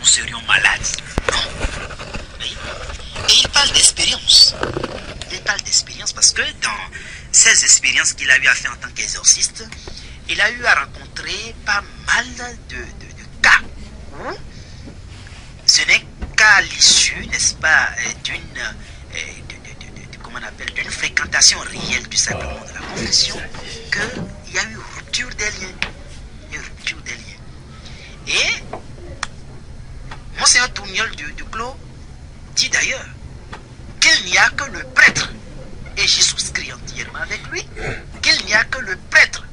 serions malades. Non. Oui. Et il parle d'expérience. Il parle d'expérience parce que dans ces expériences qu'il a eu à faire en tant qu'exorciste, il a eu à rencontrer pas mal de cas où ce n'est qu'à l'issue, n'est-ce pas, d'une fréquentation réelle du sacrement de la confession qu'il y a eu rupture des liens. Il y a eu rupture des liens. Et Monseigneur Tourniol de Clos dit d'ailleurs qu'il n'y a que le prêtre, et j'y souscris entièrement avec lui, qu'il n'y a que le prêtre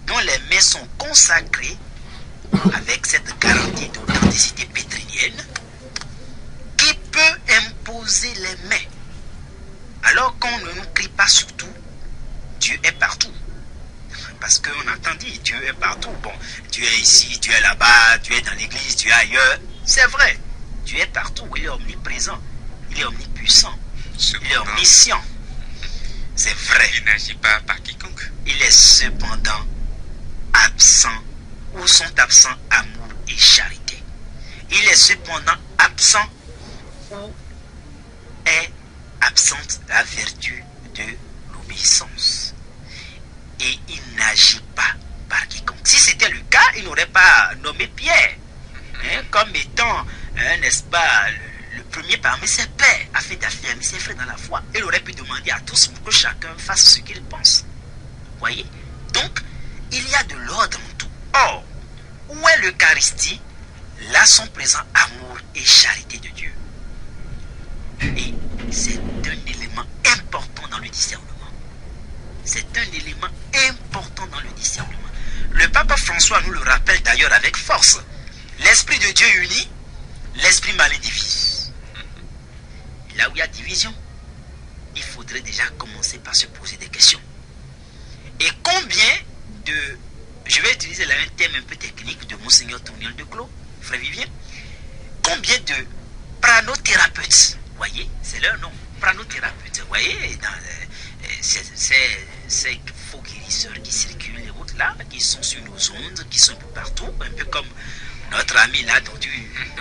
dont les mains sont consacrées avec cette garantie d'authenticité pétrinienne qui peut imposer les mains. Alors qu'on ne nous crie pas surtout, Dieu est partout. Parce qu'on entend dire, Dieu est partout. Bon, Dieu est ici, Dieu est là-bas, Dieu est dans l'église, Dieu est ailleurs. C'est vrai, Dieu est partout, il est omniprésent, il est omnipuissant, il est omniscient. C'est vrai. Il n'agit pas par quiconque. Il est cependant absent, où sont absents amour et charité. Il est cependant absent, où est absente la vertu de l'obéissance. Et il n'agit pas par quiconque. Si c'était le cas, il n'aurait pas nommé Pierre comme étant, n'est-ce pas, le premier parmi ses pères, afin d'affirmer ses frères dans la foi. Il aurait pu demander à tous pour que chacun fasse ce qu'il pense. Voyez? Donc, il y a de l'ordre en tout. Or, où est l'Eucharistie? Là sont présents amour et charité de Dieu. Et c'est un élément important dans le discernement. C'est un élément important dans le discernement. Le pape François nous le rappelle d'ailleurs avec force. L'Esprit de Dieu unit, l'Esprit malin divise. Là où il y a division, il faudrait déjà commencer par se poser des questions. Et combien de... Je vais utiliser là un thème un peu technique de Monseigneur Tourniol de Clos, frère Vivien. Combien de pranothérapeutes, voyez, c'est leur nom, pranothérapeutes, vous voyez, dans ces faux guérisseurs qui circulent les routes là, qui sont sur nos ondes, qui sont un peu partout, un peu comme notre ami là dont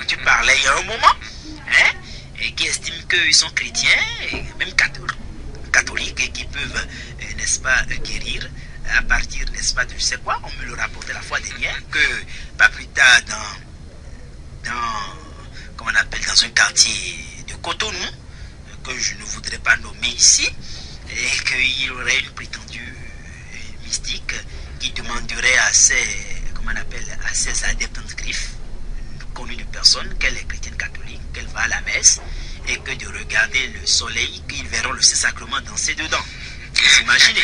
tu parlais il y a un moment, et qui estiment qu'ils sont chrétiens, et même catholiques, et qui peuvent, n'est-ce pas, guérir à partir, n'est-ce pas, de je sais quoi. On me le rapportait la fois dernière, que pas plus tard comment on appelle, dans un quartier de Cotonou, que je ne voudrais pas nommer ici, et qu'il y aurait une prétendue mystique qui demanderait à ses adeptes en griffe, connus de personne, qu'elle est chrétienne catholique, qu'elle va à la messe, et que de regarder le soleil, qu'ils verront le Saint-Sacrement danser dedans. Vous imaginez?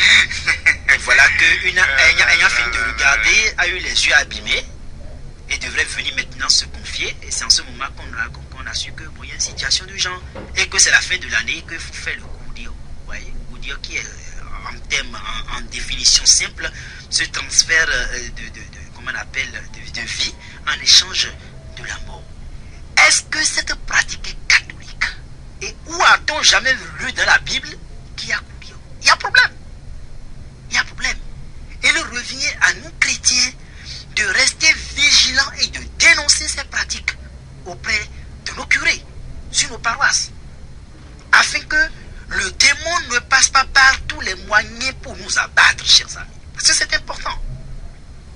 Et voilà qu'une ayant fini de regarder, a eu les yeux abîmés, et devrait venir maintenant se confier, et c'est en ce moment qu'on a su que bon, il y a une situation de genre, et que c'est la fin de l'année qu'il faut faire le Goudio. Vous voyez, Goudio qui est en définition simple, ce transfert de vie en échange de la mort. Est-ce que cette pratique est catholique? Et où a-t-on jamais lu dans la Bible qu'il y a Goudio? Il y a problème. Il y a problème. Il revient à nous chrétiens de rester vigilants et de dénoncer ces pratiques auprès de nos curés, sur nos paroisses, afin que le démon ne passe pas par tous les moyens pour nous abattre, chers amis. Parce que c'est important.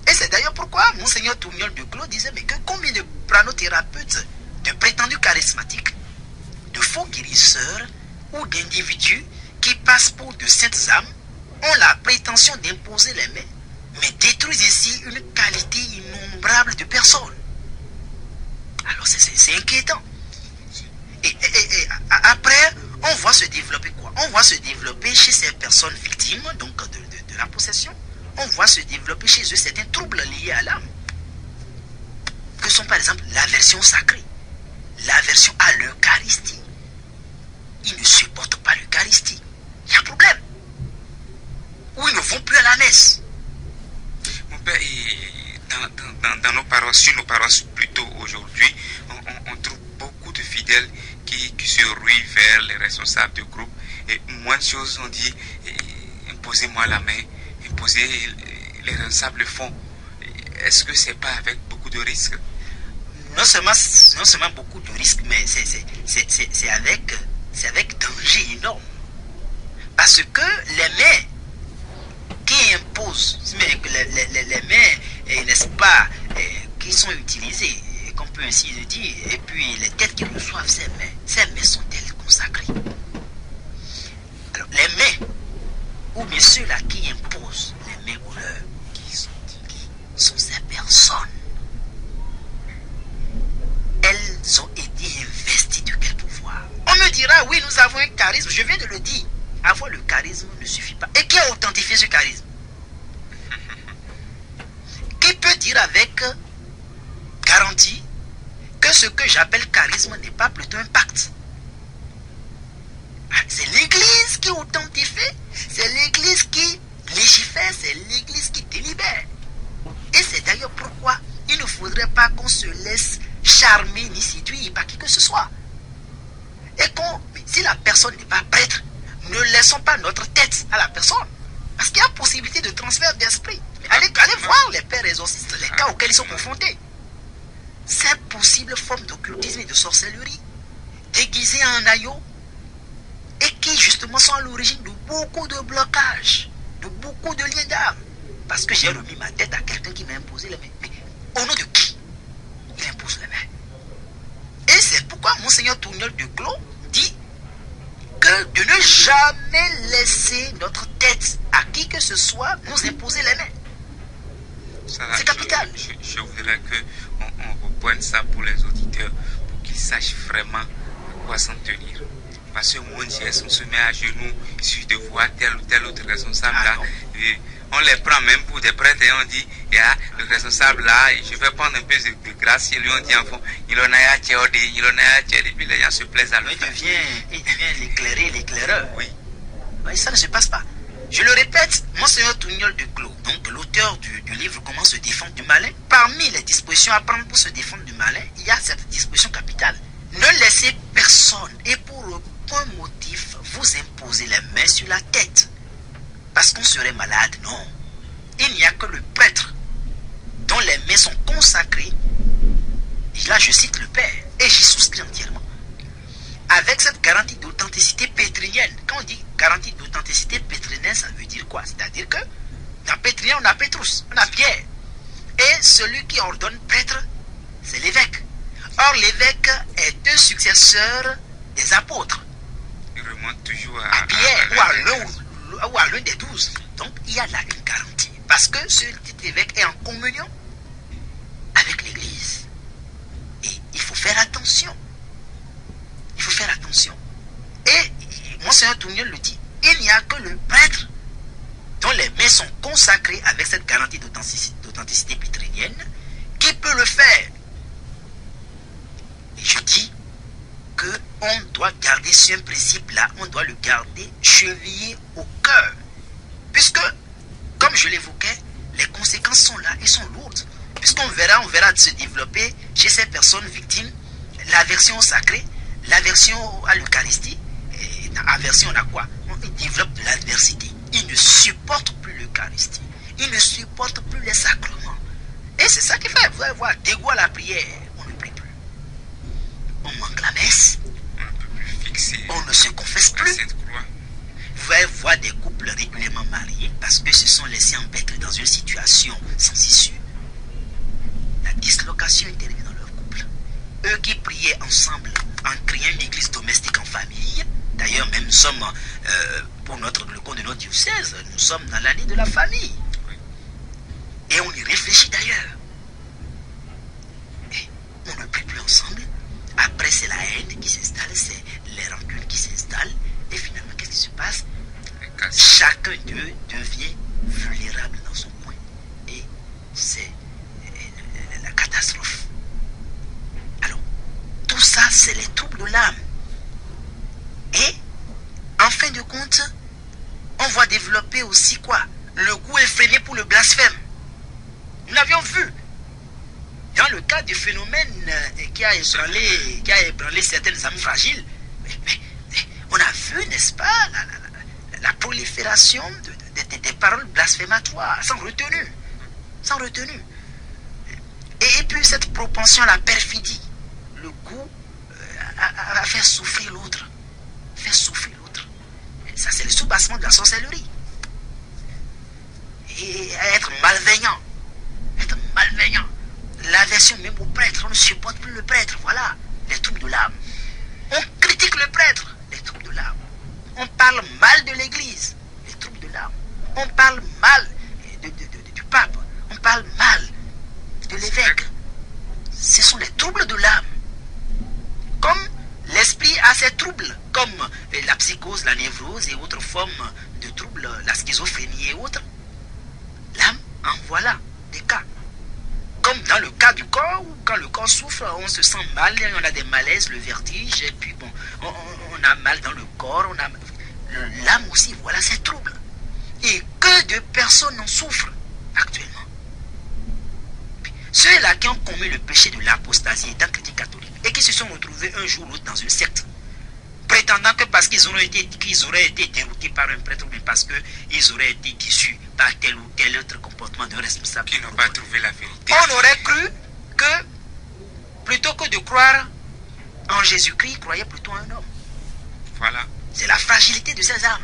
Et c'est d'ailleurs pourquoi Monseigneur Tourniol de Clos disait, mais que combien de pranothérapeutes, de prétendus charismatiques, de faux guérisseurs ou d'individus qui passent pour de saintes âmes ont la prétention d'imposer les mains, mais détruisent ici une qualité innombrable de personnes. Alors c'est inquiétant. Et après, on voit se développer quoi? On voit se développer chez ces personnes victimes donc de la possession, on voit se développer chez eux certains troubles liés à l'âme, que sont par exemple l'aversion sacrée, l'aversion à l'Eucharistie. Ils ne supportent pas l'Eucharistie. Il y a un problème. Ou ils ne vont plus à la messe. Mon père, dans nos paroisses, sur nos paroisses plutôt aujourd'hui, on trouve beaucoup de fidèles qui se ruent vers les responsables de groupe. Et moins de choses on dit, imposez-moi la main, imposez, les responsables le font. Est-ce que c'est pas avec beaucoup de risques? non seulement beaucoup de risques, mais c'est avec danger énorme. Parce que les mains qui imposent, les mains, n'est-ce pas, qui sont utilisées, qu'on peut ainsi le dire, et puis les têtes qui reçoivent ces mains sont-elles consacrées? Alors, les mains, ou bien ceux-là qui imposent les mains aux leurs, qui sont ces personnes? Elles ont été investies de quel pouvoir? On me dira, oui, nous avons un charisme. Je viens de le dire. Avoir le charisme ne suffit pas. Et qui a authentifié ce charisme? Qui peut dire avec garantie que ce que j'appelle charisme n'est pas plutôt un pacte? C'est l'Église qui authentifie, c'est l'Église qui légifère, c'est l'Église qui délibère. Et c'est d'ailleurs pourquoi il ne faudrait pas qu'on se laisse charmer ni séduire par qui que ce soit. Et si la personne n'est pas prêtre, ne laissons pas notre tête à la personne. Parce qu'il y a possibilité de transfert d'esprit. Allez voir les pères exorcistes, les cas auxquels ils sont confrontés. Ces possibles formes d'occultisme et de sorcellerie, déguisées en agneau, et qui justement sont à l'origine de beaucoup de blocages, de beaucoup de liens d'âme. Parce que j'ai remis ma tête à quelqu'un qui m'a imposé les mains. Mais au nom de qui il impose les mains? Et c'est pourquoi Monseigneur Tourniol de Clos dit que de ne jamais laisser notre tête à qui que ce soit nous imposer les mains. C'est capital. Je voudrais qu'on reprenne ça pour les auditeurs, pour qu'ils sachent vraiment à quoi s'en tenir. Parce que mon Dieu, on se met à genoux, il suffit de voir tel ou tel autre responsable là. Et on les prend même pour des prêtres et on dit, il y a le responsable là, je vais prendre un peu de grâce. Et lui on dit en fond, il en a tchéodé, et puis les gens se plaisent à le faire. Il devient l'éclairé, l'éclaireur. Oui. Oui, ça ne se passe pas. Je le répète, Monseigneur Tourniol de Clos, donc l'auteur du livre Comment se défendre du malin, parmi les dispositions à prendre pour se défendre du malin, il y a cette disposition capitale. Ne laissez personne, et pour aucun motif, vous imposer les mains sur la tête. Parce qu'on serait malade, non. Il n'y a que le prêtre dont les mains sont consacrées. Et là, je cite le Père, et j'y souscris entièrement. Avec cette garantie d'authenticité pétrinienne. Quand on dit garantie d'authenticité pétrinienne, ça veut dire quoi? C'est-à-dire que dans Pétrinien, on a Pétrus, on a Pierre. Et celui qui ordonne prêtre, c'est l'évêque. Or, l'évêque est un successeur des apôtres. Il remonte toujours à Pierre ou à l'un des 12. Donc, il y a là une garantie. Parce que ce petit évêque est en communion avec l'Église. Et il faut faire attention. Il faut faire attention. Et Monseigneur Tourniol le dit, il n'y a que le prêtre dont les mains sont consacrées avec cette garantie d'authenticité pétrinienne qui peut le faire. Et je dis qu'on doit garder ce principe-là, on doit le garder chevillé au cœur. Puisque, comme je l'évoquais, les conséquences sont là et sont lourdes. Puisqu'on verra se développer chez ces personnes victimes l'aversion au sacré, l'aversion à l'Eucharistie. Et aversion à quoi? Ils développent de l'adversité. Ils ne supportent plus l'Eucharistie. Ils ne supportent plus les sacrements. Et c'est ça qui fait, vous allez voir, dégoût à la prière, on ne prie plus. On manque la messe. On ne peut plus fixer. On ne se confesse plus. Vous allez voir des couples régulièrement mariés parce que se sont laissés embêter dans une situation sans issue. La dislocation intervient dans leur couple. Eux qui priaient ensemble en créant une église domestique en famille. D'ailleurs, même nous sommes, pour le compte de notre diocèse, nous sommes dans l'année de la famille. Et on y réfléchit d'ailleurs. Et on ne prie plus ensemble. Après, c'est la haine qui s'installe, c'est les rancunes qui s'installent. Et finalement, qu'est-ce qui se passe? Chacun d'eux devient vulnérable dans son coin. Et c'est la catastrophe. Alors, tout ça, c'est les troubles de l'âme. Et, en fin de compte, on va développer aussi quoi? Le goût effréné pour le blasphème. Nous l'avions vu. Dans le cas du phénomène qui a ébranlé certaines âmes fragiles, on a vu, n'est-ce pas, la prolifération des paroles blasphématoires, sans retenue. Sans retenue. Et peu cette propension à la perfidie, le goût à faire souffrir l'autre. Faire souffrir l'autre. Ça, c'est le soubassement de la sorcellerie. Et à être malveillant. Être malveillant. L'aversion même au prêtre. On ne supporte plus le prêtre. Voilà. Les troubles de l'âme. On critique le prêtre. Les troubles de l'âme. On parle mal de l'église. Les troubles de l'âme. On parle mal du pape. On parle mal de l'évêque. Ce sont les troubles de l'âme. Comme l'esprit a ses troubles, comme la psychose, la névrose et autres formes de troubles, la schizophrénie et autres, l'âme en voilà des cas. Comme dans le cas du corps, où quand le corps souffre, on se sent mal, on a des malaises, le vertige, et puis bon, on a mal dans le corps, l'âme aussi, voilà ses troubles. Et que de personnes en souffrent actuellement. Ceux-là qui ont commis le péché de l'apostasie étant chrétiens catholiques et qui se sont retrouvés un jour ou l'autre dans une secte, prétendant que parce qu'ils auraient été déroutés par un prêtre ou bien parce qu'ils auraient été déçus par tel ou tel autre comportement d'un responsable, qui n'ont pas trouvé la vérité. On aurait cru que plutôt que de croire en Jésus-Christ, ils croyaient plutôt en un homme. Voilà. C'est la fragilité de ces âmes.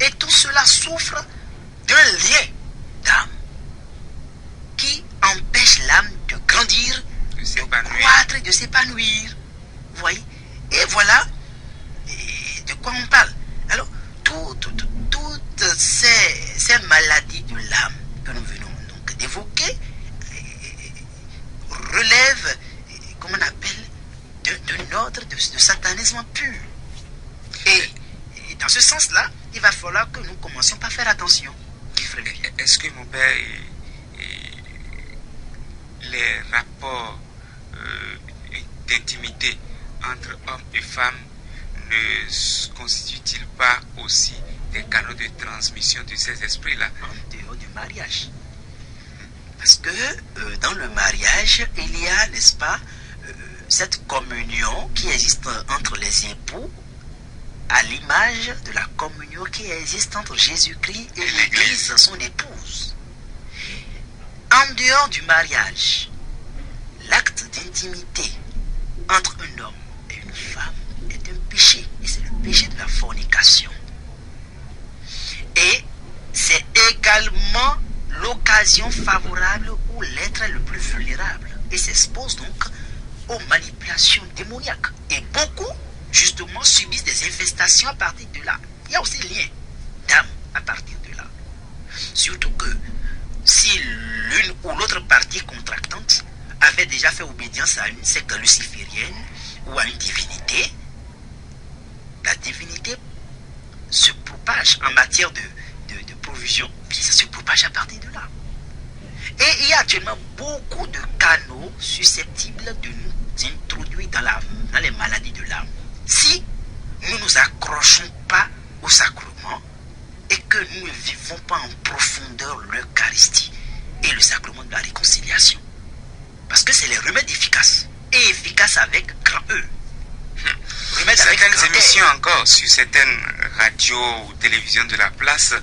Et tout cela souffre d'un lien d'âme qui empêche l'âme de grandir, de croître et de s'épanouir. Vous voyez? Et voilà de quoi on parle. Alors, toutes ces maladies de l'âme que nous venons donc d'évoquer relèvent, comment on appelle, d'un ordre de satanisme pur. Et dans ce sens-là, il va falloir que nous commencions par faire attention. Est-ce que mon père, les rapports d'intimité entre hommes et femmes ne constituent-ils pas aussi des canaux de transmission de ces esprits-là? En dehors du mariage. Parce que dans le mariage, il y a, n'est-ce pas, cette communion qui existe entre les époux, à l'image de la communion qui existe entre Jésus-Christ et l'Église, son épouse. En dehors du mariage, l'acte d'intimité entre un homme et une femme est un péché, et c'est le péché de la fornication. Et c'est également l'occasion favorable où l'être est le plus vulnérable et s'expose donc aux manipulations démoniaques. Et beaucoup, justement, subissent des infestations à partir de là. Il y a aussi lien d'âme à partir de là. Surtout que si l'une ou l'autre partie contractante avait déjà fait obédience à une secte luciférienne ou à une divinité, la divinité se propage en matière de provision, puis ça se propage à partir de là. Et il y a actuellement beaucoup de canaux susceptibles de nous introduire dans les maladies de l'âme. Si nous ne nous accrochons pas au sacrement et que nous ne vivons pas en profondeur l'Eucharistie et le sacrement de la réconciliation. Parce que c'est les remèdes efficaces. Et efficaces avec grand E. Certaines émissions encore sur certaines radios ou télévisions de la place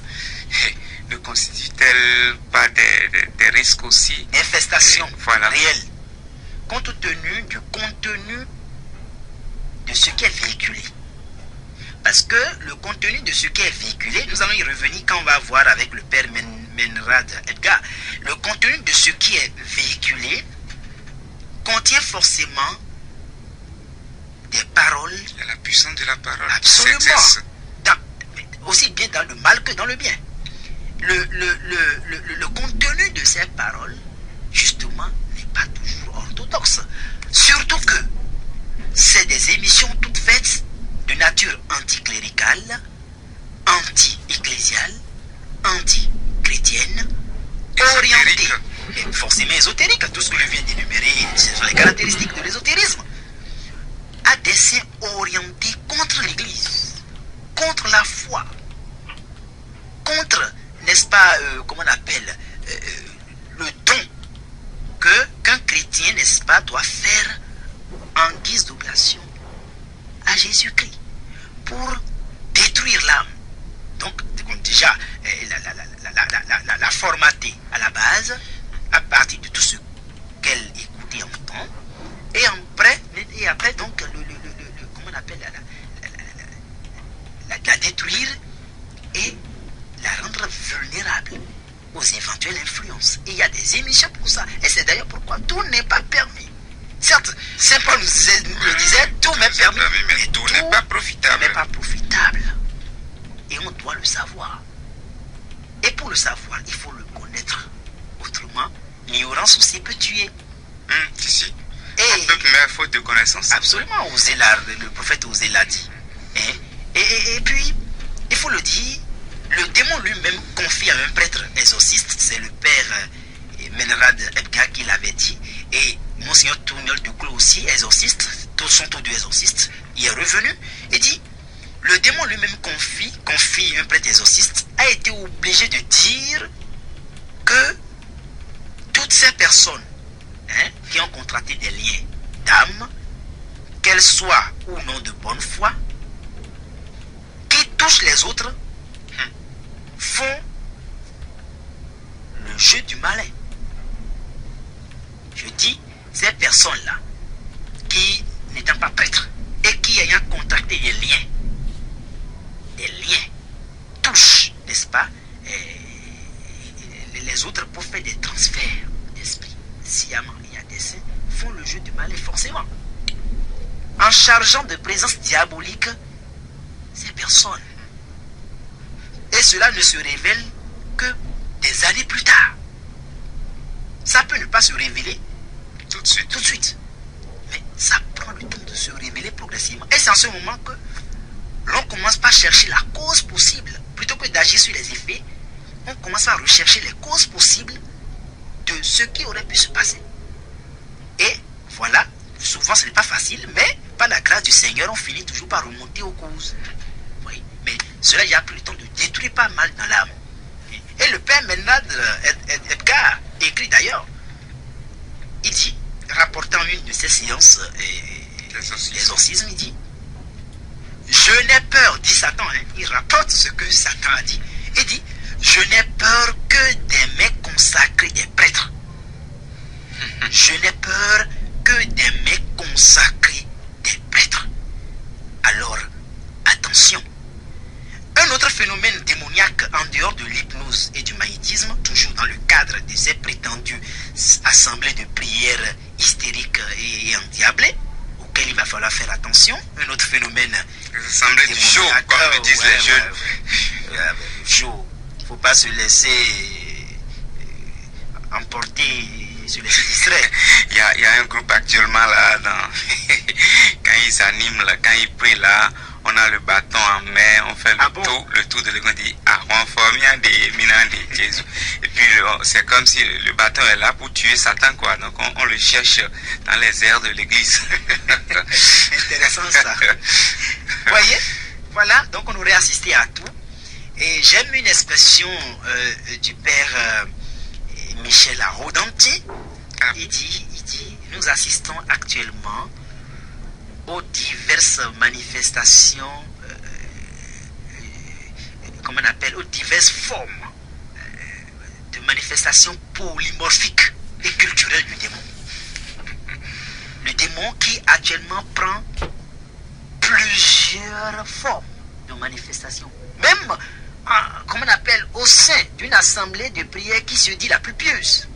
ne constituent-elles pas des risques aussi? Infestation voilà. réelle. Compte tenu du contenu de ce qui est véhiculé. Parce que le contenu de ce qui est véhiculé, nous allons y revenir quand on va voir avec le père Menrad Edgar. Le contenu de ce qui est véhiculé contient forcément des paroles. Il y a la puissance de la parole. Absolument. Aussi bien dans le mal que dans le bien. Le contenu de ces paroles, justement, n'est pas toujours orthodoxe. Surtout que c'est des émissions toutes faites de nature anticléricale, anti-ecclésiale, anti-chrétienne, orientée, et forcément ésotérique. Tout ce que je viens d'énumérer, ce sont les caractéristiques de l'ésotérisme. À dessein orienté contre l'Église, contre la foi, contre, n'est-ce pas, comment on appelle, le don qu'un chrétien, n'est-ce pas, doit faire en guise d'oblation à Jésus-Christ pour détruire l'âme. Donc déjà, la formater à la base, à partir de tout ce qu'elle écoute monter en temps. Et après donc, comment on appelle, la détruire et la rendre vulnérable aux éventuelles influences. Et il y a des émissions pour ça. Et c'est d'ailleurs pourquoi tout n'est pas permis. Certes, Saint Paul nous le disait, tout n'est permis, mais tout n'est pas profitable. N'est pas profitable. Et on doit le savoir. Et pour le savoir, il faut le connaître. Autrement, l'ignorance aussi peut tuer. Si. On peut mettre faute de connaissance. Absolument, le prophète Osée l'a dit. Et puis, il faut le dire, le démon lui-même confie à un prêtre exorciste, c'est le père Menrad Ebga qui l'avait dit, et Monseigneur Tourniol de Clou aussi, exorciste, tous sont tous deux exorcistes, il est revenu et dit, le démon lui-même confie un prêtre exorciste, a été obligé de dire que toutes ces personnes qui ont contracté des liens d'âme, qu'elles soient ou non de bonne foi, qui touchent les autres, font le jeu du malin. Je dis, ces personnes-là, qui n'étant pas prêtres et qui ayant contracté des liens, touchent, n'est-ce pas, les autres pour faire des transferts d'esprit, sciemment et à dessein, font le jeu du malin forcément. En chargeant de présence diabolique ces personnes. Et cela ne se révèle que des années plus tard. Ça peut ne pas se révéler tout de suite. Mais ça prend le temps de se révéler progressivement. Et c'est en ce moment que l'on commence par chercher la cause possible. Plutôt que d'agir sur les effets, on commence à rechercher les causes possibles de ce qui aurait pu se passer. Et voilà, souvent ce n'est pas facile, mais par la grâce du Seigneur, on finit toujours par remonter aux causes. Oui. Mais cela y a pris le temps de détruire pas mal dans l'âme. Et le père Menad Edgar écrit d'ailleurs, il dit, rapportant une de ses séances d'exorcisme, il dit, je n'ai peur, dit Satan, il rapporte ce que Satan a dit, il dit, je n'ai peur que des mains consacrées des prêtres. Je n'ai peur que des mains consacrées des prêtres. Alors, attention. Un autre phénomène démoniaque en dehors de l'hypnose et du magnétisme, toujours dans le cadre de ces prétendues assemblées de prières hystériques et endiablées, auxquelles il va falloir faire attention. Un autre phénomène assemblées du show, comme disent les jeunes. Show. Il ne faut pas se laisser emporter, se laisser distraire. Il y a un groupe actuellement là, quand ils s'animent là, quand ils prient là, on a le bâton en main, on fait le tour de l'église, on dit Jésus. Et puis c'est comme si le bâton est là pour tuer Satan, quoi. Donc on le cherche dans les airs de l'église. Intéressant ça. Vous voyez, voilà, donc on aurait assisté à tout. Et j'aime une expression du père Michel Arodanti. Il dit, nous assistons actuellement aux diverses manifestations, comment on appelle, aux diverses formes de manifestations polymorphiques et culturelles du démon. Le démon qui actuellement prend plusieurs formes de manifestations. Même, comment on appelle, au sein d'une assemblée de prière qui se dit la plus pieuse.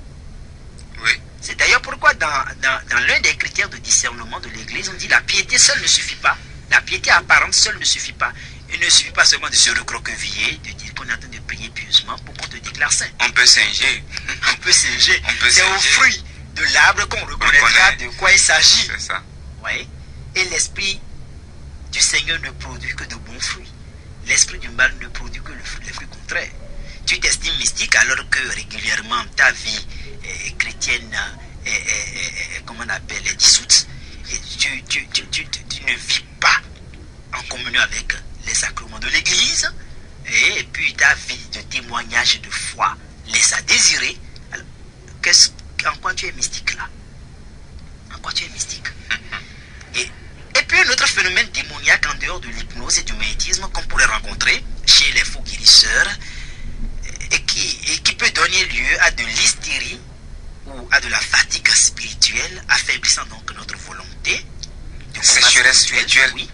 Oui. C'est d'ailleurs pourquoi dans l'un des critères de discernement de l'Église, on dit la piété seule ne suffit pas. La piété apparente seule ne suffit pas. Il ne suffit pas seulement de se recroqueviller, de dire qu'on est en train de prier pieusement pour qu'on te déclare saint. On peut singer. On peut singer. C'est au fruit de l'arbre qu'on reconnaîtra de quoi il s'agit. C'est ça. Oui. Et l'esprit du Seigneur ne produit que de bons fruits. L'esprit du mal ne produit que les fruits contraires. Tu t'estimes mystique alors que régulièrement ta vie chrétienne comment on appelle, est dissoute. Et tu ne vis pas en communion avec les sacrements de l'Église. Et puis ta vie de témoignage de foi laisse à désirer. Alors, en quoi tu es mystique là? En quoi tu es mystique? Et puis un autre phénomène démoniaque en dehors de l'hypnose et du magnétisme qu'on pourrait rencontrer chez les faux guérisseurs et qui peut donner lieu à de l'hystérie ou ou à de la fatigue spirituelle, affaiblissant donc notre volonté de combat Sécheresse spirituelle. oui,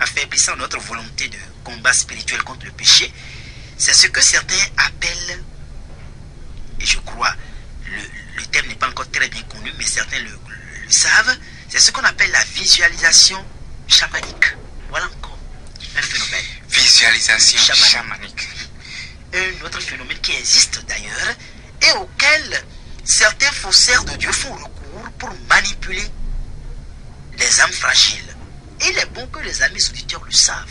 affaiblissant notre volonté de combat spirituel contre le péché. C'est ce que certains appellent, et je crois, le terme n'est pas encore très bien connu, mais certains le savent, c'est ce qu'on appelle la visualisation chamanique. Voilà encore un phénomène. Visualisation chamanique. Un autre phénomène qui existe d'ailleurs et auquel certains faussaires de Dieu font recours pour manipuler les âmes fragiles. Et il est bon que les amis auditeurs le savent.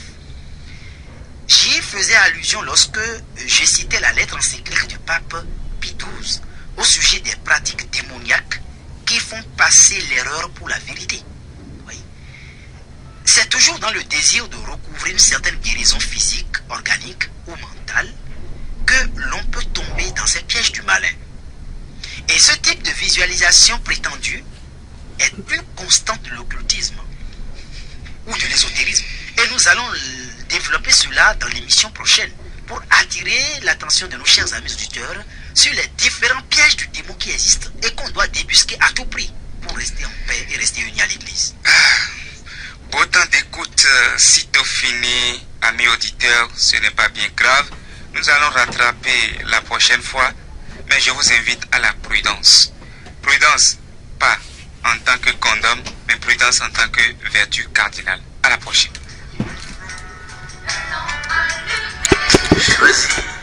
J'y faisais allusion lorsque je citais la lettre encyclique du pape Pie XII au sujet des pratiques démoniaques qui font passer l'erreur pour la vérité. Oui. C'est toujours dans le désir de recouvrer une certaine guérison physique, organique ou mentale que l'on peut tomber dans ces pièges du malin. Et ce type de visualisation prétendue est une constante de l'occultisme ou de l'ésotérisme. Et nous allons développer cela dans l'émission prochaine pour attirer l'attention de nos chers amis auditeurs sur les différents pièges du démon qui existent et qu'on doit débusquer à tout prix pour rester en paix et rester unis à l'église. Beau temps d'écoute, sitôt fini, amis auditeurs, ce n'est pas bien grave. Nous allons rattraper la prochaine fois, mais je vous invite à la prudence. Prudence, pas en tant que condom, mais prudence en tant que vertu cardinale. À la prochaine. Choisis.